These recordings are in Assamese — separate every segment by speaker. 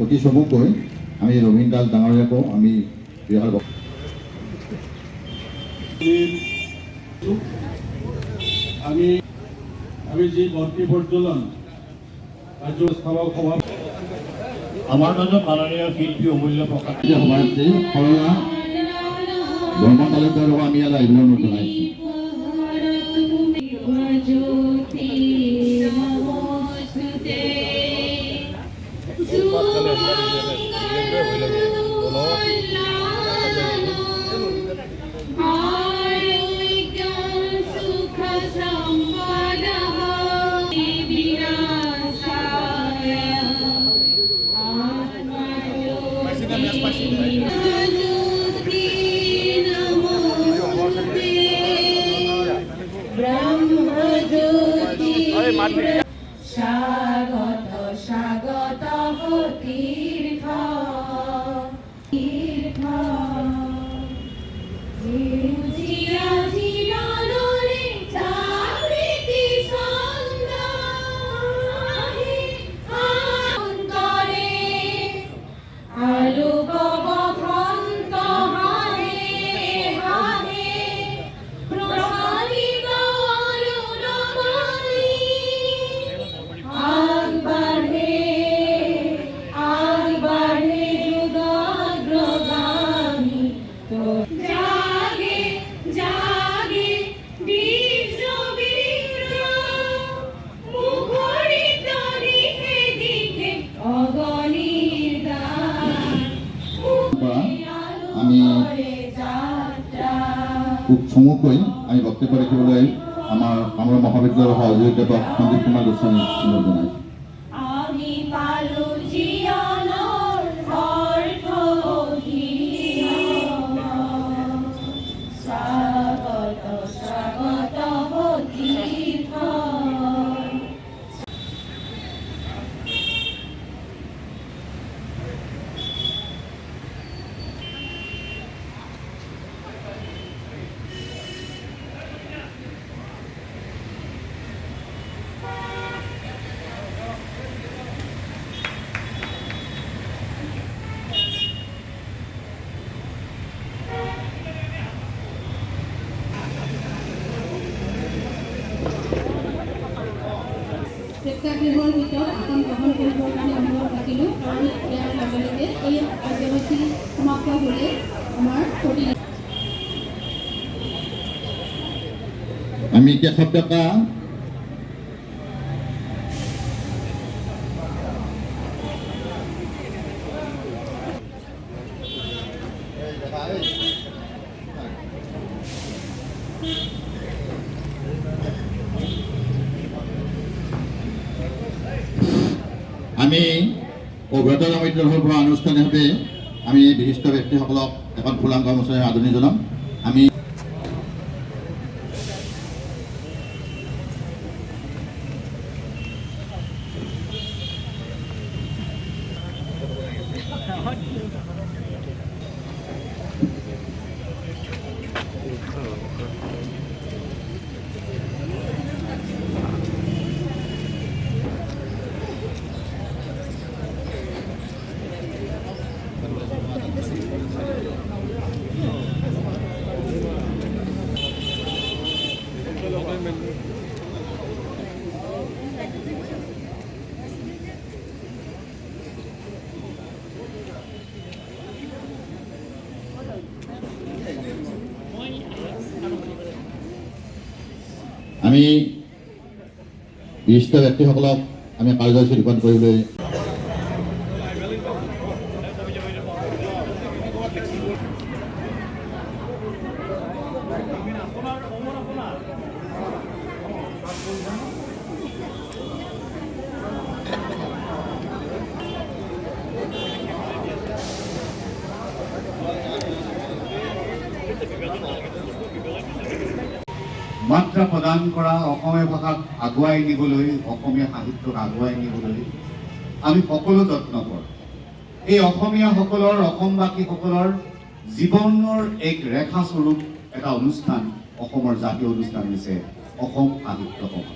Speaker 1: অতি চমুকৈ আমি ৰবীন দাস ডাঙৰীয়াকো আমি
Speaker 2: আমি যি মন্ত্ৰী পৰ্যটন কাৰ্যস্থাপক সভা
Speaker 3: আমাৰ মাজত মাননীয় শিল্পী অমূল্য প্ৰকাশ
Speaker 1: সভাপতি সৰলা বৰ্মন তালুকদাৰক আমি ইয়াত আহিবলৈ অনুৰোধ জনাইছোঁ।
Speaker 4: স্বাগত স্বাগত তীর্থ তীর্থ জিয়া জীবনরে জাগৃতি সন্ধ্যাহে অন্তরে আলোক বসন্ত হাহে হাহে প্রসারিত অরুণমণি আগ বাড়ে যুগাগ্রগামী তো জাগে জাগে বীর্য মুখরিত দিকে দিকে অগণির গান
Speaker 1: আমি খুব চমুকৈ আমি বক্তব্য ৰাখিবলৈ আমাৰ কামৰূপ মহাবিদ্যালয়ৰ সহযোগিতা সঞ্জীৱ কুমাৰ গোস্বামী অনুৰোধ জনাইছোঁ।
Speaker 4: আমি পালো জীবনৰ অৰ্থহীন স্বাগত স্বাগত তীৰ্থ
Speaker 5: প্ৰেক্ষাগৃহৰ ভিতৰত আসন গ্ৰহণ কৰিবৰ কাৰণে অনুৰোধ ৰাখিলোঁ কাৰণ ইয়াৰ লগে লগে এই কাৰ্যসূচী সমাপ্ত হ'লে আমাৰ
Speaker 1: আমি কেশৱ ডেকা আমি অভিজ্ঞতা সমিতিৰ পৰা আনুষ্ঠানিকভাৱে আমি বিশিষ্ট ব্যক্তিসকলক এখন ফুলাম গামোচাৰে আদৰণি জনাম। আমি আমি বিশিষ্ট ব্যক্তিসকলক আমি কাৰ্যসূচী ৰূপায়ণ কৰিবলৈ
Speaker 6: মাত্ৰা প্ৰদান কৰা অসমীয়া ভাষাক আগুৱাই নিবলৈ অসমীয়া সাহিত্যক আগুৱাই নিবলৈ আমি সকলো যত্ন কৰোঁ। এই অসমীয়াসকলৰ অসমবাসীসকলৰ জীৱনৰ এক ৰেখাস্বৰূপ এটা অনুষ্ঠান অসমৰ জাতীয় অনুষ্ঠান হৈছে অসম সাহিত্য সভা।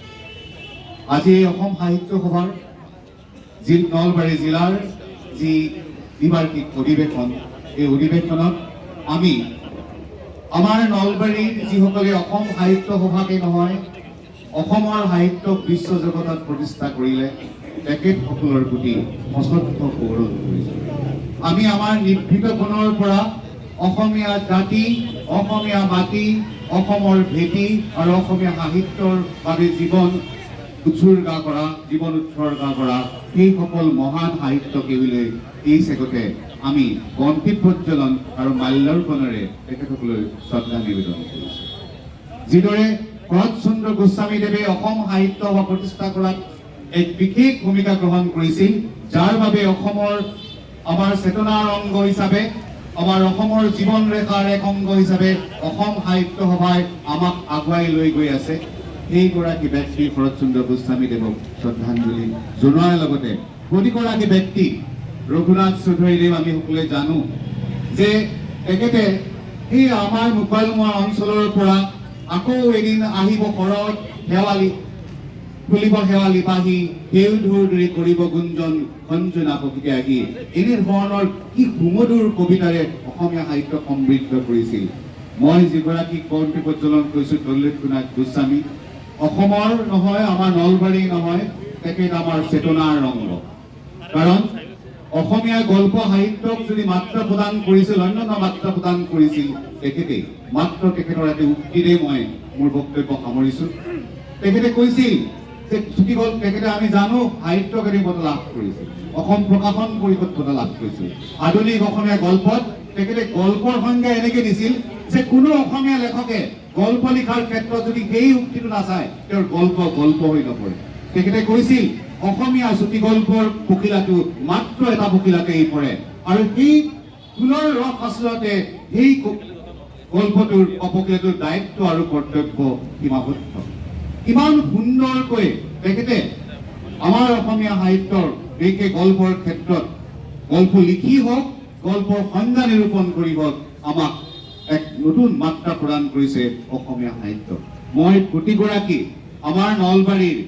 Speaker 6: আজি এই অসম সাহিত্য সভাৰ নলবাৰী জিলাৰ যি দ্বিবাৰ্ষিক অধিৱেশন, এই অধিৱেশনত আমি আমাৰ নলবাৰীৰ যিসকলে অসম সাহিত্য সভাকে নহয় অসমৰ সাহিত্যক বিশ্ব জগতত প্ৰতিষ্ঠা কৰিলে তেখেতসকলৰ প্ৰতি অচথ্য গৌৰৱ কৰিছোঁ। আমি আমাৰ নিভৃত কোণৰ পৰা অসমীয়া জাতি, অসমীয়া মাটি, অসমৰ ভেটি আৰু অসমীয়া সাহিত্যৰ বাবে জীৱন উৎসৰ্গা কৰা সেইসকল মহান সাহিত্যকেইলৈ এই চেগতে আমি বন্তি প্ৰজ্বলন আৰু মাল্যাৰ্পণেৰে তেখেতসকললৈ শ্ৰদ্ধা নিবেদন কৰিছোঁ। যিদৰে শৰৎচন্দ্ৰ গোস্বামীদেৱে অসম সাহিত্য সভা প্ৰতিষ্ঠা কৰাত এক বিশেষ ভূমিকা গ্ৰহণ কৰিছিল, যাৰ বাবে আমাৰ চেতনাৰ অংগ হিচাপে, আমাৰ অসমৰ জীৱন ৰেখাৰ এক অংগ হিচাপে অসম সাহিত্য সভাই আমাক আগুৱাই লৈ গৈ আছে। সেইগৰাকী ব্যক্তি শৰৎচন্দ্ৰ গোস্বামীদেৱক শ্ৰদ্ধাঞ্জলি জনোৱাৰ লগতে প্ৰতিগৰাকী ব্যক্তি ৰঘুনাথ চৌধুৰীদেৱ আমি সকলোৱে জানো যে তেখেতে সেই আমাৰ মুকালমুৱা অঞ্চলৰ পৰা আকৌ এদিন আহিব শৰৎ শেৱালি, ফুলিব শেৱালি পাহি, সেউ ধুৰ ধৰি কৰিব গুঞ্জন সঞ্জনা প্ৰকৃতি আদি, এনেধৰণৰ কি সুমধুৰ কবিতাৰে অসমীয়া সাহিত্য সমৃদ্ধ কৰিছিল। মই যিগৰাকীক বন্তি প্ৰজ্বলন কৰিছোঁ দৌলতনাথ গোস্বামী, অসমৰ নহয়, আমাৰ নলবাৰী নহয়, তেখেত আমাৰ চেতনাৰ ৰংগ। কাৰণ অসমীয়া গল্প সাহিত্যক যদি মাত্ৰা প্ৰদান কৰিছিল, অন্যান্য মাত্ৰা প্ৰদান কৰিছিল তেখেতেই। মাত্ৰ তেখেতৰ এটা উক্তিৰে মই মোৰ বক্তব্য সামৰিছোঁ। তেখেতে কৈছিল যে চুটি গল্প, তেখেতে আমি জানো সাহিত্য একাডেমী বঁটা লাভ কৰিছিল, অসম প্ৰকাশন পৰিষদ বঁটা লাভ কৰিছিল। আধুনিক অসমীয়া গল্পত তেখেতে গল্পৰ সংজ্ঞা এনেকে দিছিল যে কোনো অসমীয়া লেখকে গল্প লিখাৰ ক্ষেত্ৰত যদি সেই উক্তিটো নাচায় তেওঁৰ গল্প হৈ নপৰে। তেখেতে কৈছিল অসমীয়া চুটি গল্পৰ পখিলাটো মাত্ৰ এটা পখিলাতেই পৰে, আৰু সেই ফুলৰ ৰস আচলতে সেই গল্পটোৰ অপখিলাটোৰ দায়িত্ব আৰু কৰ্তব্য সীমাবদ্ধ। ইমান সুন্দৰকৈ তেখেতে আমাৰ অসমীয়া সাহিত্যৰ বিশেষ গল্পৰ ক্ষেত্ৰত গল্প লিখি হওক, গল্পৰ সংজ্ঞা নিৰূপণ কৰি হওক আমাক এক নতুন মাত্ৰা প্ৰদান কৰিছে অসমীয়া সাহিত্য। মই প্ৰতিগৰাকী আমাৰ নলবাৰীৰ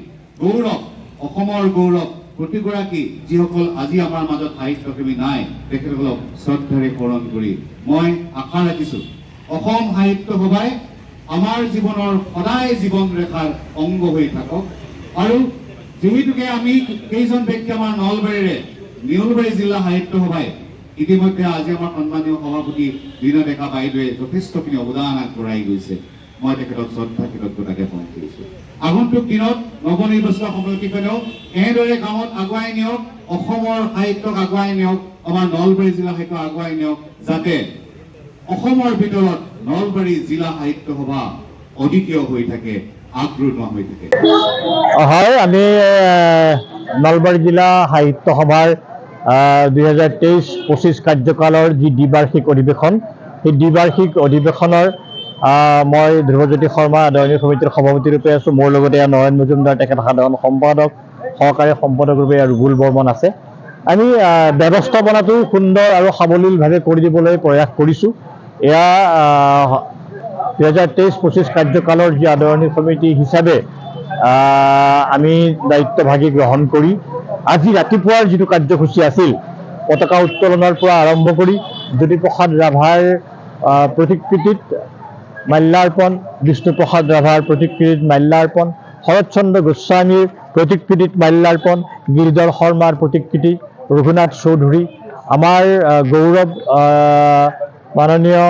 Speaker 6: গৌৰৱ, অসমৰ গৌৰৱ, প্ৰতিগৰাকী যিসকল আজি আমাৰ মাজত সাহিত্যপ্ৰেমী নাই তেখেতসকলক শ্ৰদ্ধাৰে স্মৰণ কৰি মই আশা ৰাখিছোঁ অসম সাহিত্য সভাই আমাৰ জীৱনৰ সদায় জীৱন ৰেখাৰ অংগ হৈ থাকক। আৰু যিহেতুকে আমি কেইজন ব্যক্তি আমাৰ নলবাৰী জিলা সাহিত্য সভাই ইতিমধ্যে আজি আমাৰ সন্মানীয় সভাপতি ৰীণা ডেকা বাইদেৱে যথেষ্টখিনি অৱদান আগবঢ়াই গৈছে, মই তেখেতক শ্ৰদ্ধা কৃতজ্ঞতা জ্ঞাপন কৰিছোঁ। আগন্তুক দিনত নৱনিৰ্বাচিত সমিতিখনেও এনেদৰে গাঁৱত আগুৱাই নিয়ক, অসমৰ সাহিত্যক আগুৱাই নিয়ক, আমাৰ নলবাৰী জিলা সাহিত্য আগুৱাই নিয়ক, যাতে অসমৰ ভিতৰত নলবাৰী জিলা সাহিত্য সভা অদ্বিতীয় হৈ থাকে, আগ্ৰহ হৈ থাকে।
Speaker 3: হয়, আমি নলবাৰী জিলা সাহিত্য সভাৰ 2023-25 কাৰ্যকালৰ যি দ্বিবাৰ্ষিক অধিৱেশন, সেই দ্বিবাৰ্ষিক অধিৱেশনৰ মই ধ্ৰুৱজ্যোতি শৰ্মা আদৰণি সমিতিৰ সভাপতি ৰূপে আছোঁ। মোৰ লগতে নয়ন মজুমদাৰ তেখেত সাধাৰণ সম্পাদক, সহকাৰী সম্পাদক ৰূপে ৰুবুল বৰ্মন আছে। আমি ব্যৱস্থাপনাটো সুন্দৰ আৰু সাৱলীলভাৱে কৰি দিবলৈ প্ৰয়াস কৰিছোঁ। এয়া 2023-25 কাৰ্যকালৰ যি আদৰণি সমিতি হিচাপে আমি দায়িত্বভাগী গ্ৰহণ কৰি আজি ৰাতিপুৱাৰ যিটো কাৰ্যসূচী আছিল, পতাকা উত্তোলনৰ পৰা আৰম্ভ কৰি জ্যোতিপ্ৰসাদ ৰাভাৰ প্ৰতিকৃতিত মাল্যাৰ্পণ, বিষ্ণুপ্ৰসাদ ৰাভাৰ প্ৰতিকৃতিত মাল্যাৰ্পণ, শৰৎচন্দ্ৰ গোস্বামীৰ প্ৰতিকৃতিত মাল্যাৰ্পণ, গিৰিধৰ শৰ্মাৰ প্ৰতিকৃতি, ৰঘুনাথ চৌধুৰী, আমাৰ গৌৰৱ মাননীয়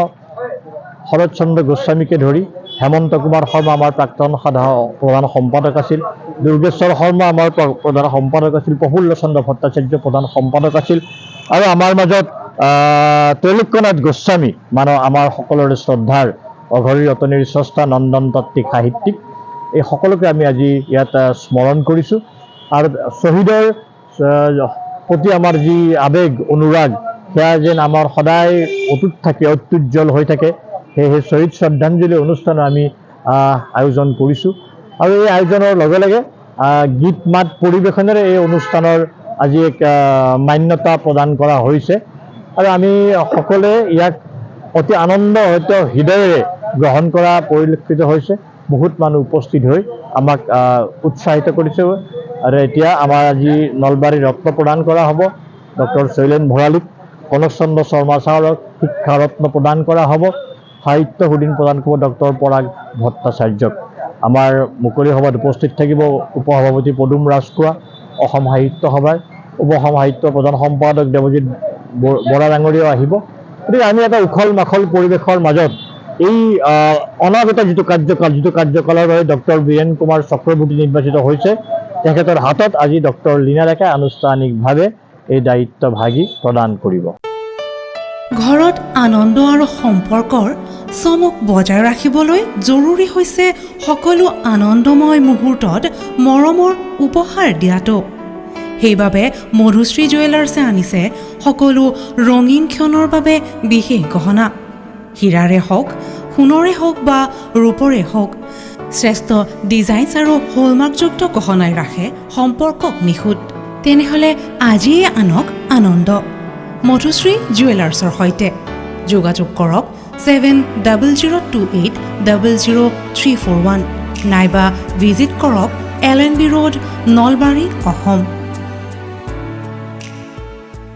Speaker 3: শৰৎচন্দ্ৰ গোস্বামীকে ধৰি হেমন্ত কুমাৰ শৰ্মা আমাৰ প্ৰাক্তন প্ৰধান সম্পাদক আছিল, দুৰ্গেশ্বৰ শৰ্মা আমাৰ প্ৰধান সম্পাদক আছিল, প্ৰফুল্ল চন্দ্ৰ ভট্টাচাৰ্য প্ৰধান সম্পাদক আছিল, আৰু আমাৰ মাজত ত্ৰৈলোক্যনাথ গোস্বামী আমাৰ সকলোৰে শ্ৰদ্ধাৰ অঘৰী ৰতনীৰ স্ৰষ্টা নন্দন তাত্ত্বিক সাহিত্যিক, এই সকলোকে আমি আজি ইয়াত স্মৰণ কৰিছোঁ। আৰু শ্বহীদৰ প্ৰতি আমাৰ যি আৱেগ অনুৰাগ সেয়া যেন আমাৰ সদায় অটুট থাকে, অত্যুজ্জ্বল হৈ থাকে। সেয়েহে শ্বহীদ শ্ৰদ্ধাঞ্জলি অনুষ্ঠান আমি আয়োজন কৰিছোঁ, আৰু এই আয়োজনৰ লগে লগে গীত মাত পৰিৱেশনেৰে এই অনুষ্ঠানৰ আজি এক মান্যতা প্ৰদান কৰা হৈছে, আৰু আমি সকলোৱে ইয়াক অতি আনন্দ হয়তো হৃদয়েৰে গ্ৰহণ কৰা পৰিলক্ষিত হৈছে। বহুত মানুহ উপস্থিত হৈ আমাক উৎসাহিত কৰিছে আৰু এতিয়া আমাৰ আজি নলবাৰী ৰত্ন প্ৰদান কৰা হ'ব ডক্টৰ শৈলেন ভৰালীক কনক চন্দ্ৰ শৰ্মা ছাৰক শিক্ষা ৰত্ন প্ৰদান কৰা হ'ব সাহিত্য সুদিন প্ৰদান কৰিব ডক্টৰ পৰাগ ভট্টাচাৰ্যক আমাৰ মুকলি সভাত উপস্থিত থাকিব উপসভাপতি পদুম ৰাজখোৱা অসম সাহিত্য সভাৰ উপসম সাহিত্য প্ৰধান সম্পাদক দেৱজিৎ বৰা ডাঙৰীয়াও আহিব গতিকে আমি এটা উখল মাখল পৰিৱেশৰ মাজত এই অনাগত যিটো কাৰ্যকালৰ বাবে ডক্টৰ বীৰেন কুমাৰ চক্ৰৱৰ্তী নিৰ্বাচিত হৈছে তেখেতৰ হাতত আজি ডক্টৰ লীনা ডেকাই আনুষ্ঠানিকভাৱে এই দায়িত্ব ভাগি প্ৰদান কৰিব
Speaker 7: ঘৰত আনন্দ আৰু সম্পৰ্কৰ চমক বজাই ৰাখিবলৈ জৰুৰী হৈছে সকলো আনন্দময় মুহূৰ্তত মৰমৰ উপহাৰ দিয়াটো সেইবাবে মধুশ্ৰী জুৱেলাৰ্ছে আনিছে সকলো ৰঙীন ক্ষণৰ বাবে বিশেষ গহনা হীৰাৰে হওক সোণৰে হওক বা ৰূপৰে হওক শ্ৰেষ্ঠ ডিজাইনছ আৰু হলমাৰ্কযুক্ত গহনাই ৰাখে সম্পৰ্কক নিখুঁত তেনেহ'লে আজিয়ে আনক আনন্দ মধুশ্ৰী জুৱেলাৰ্ছৰ সৈতে যোগাযোগ কৰক 7002800341 নাইবা ভিজিট কৰক LNB ৰোড নলবাৰী অসম